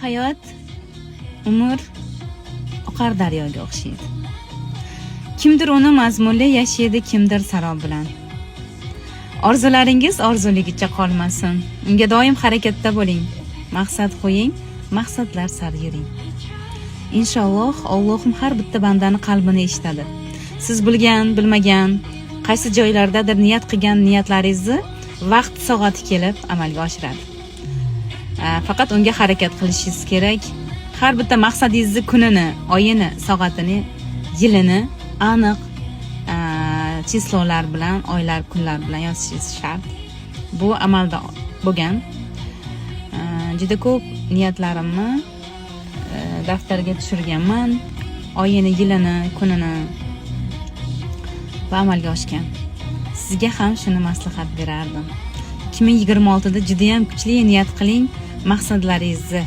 hayot, umr oqar daryoga o'xshaydi. Kimdir uni mazmunli yashaydi, kimdir sarob bilan. Orzularingiz orzuligicha qolmasin. Unga doim harakatda bo'ling. Maqsad qo'ying, maqsadlar sari yuring. Inshaalloh Allohim har bitta bandani qalbini eshitadi. Siz bilgan, bilmagan, qaysi joylardadir niyat qilgan niyatlaringizni vaqt soati kelib amalga oshiradi. Faqat unga harakat qilishingiz kerak. Har bitta maqsadingizni kunini, oyini, soatini, yilini aniq chislolar bilan, oylar, kunlar bilan yozishingiz shart. Bu amalda bo'lgan. Juda ko'p niyatlarimni daftarga tushirganman. Oyini, yilini, kunini va amalga oshgan. Sizga ham shuni maslahat berardim. 2026da juda ham kuchli niyat qiling, maqsadlaringizni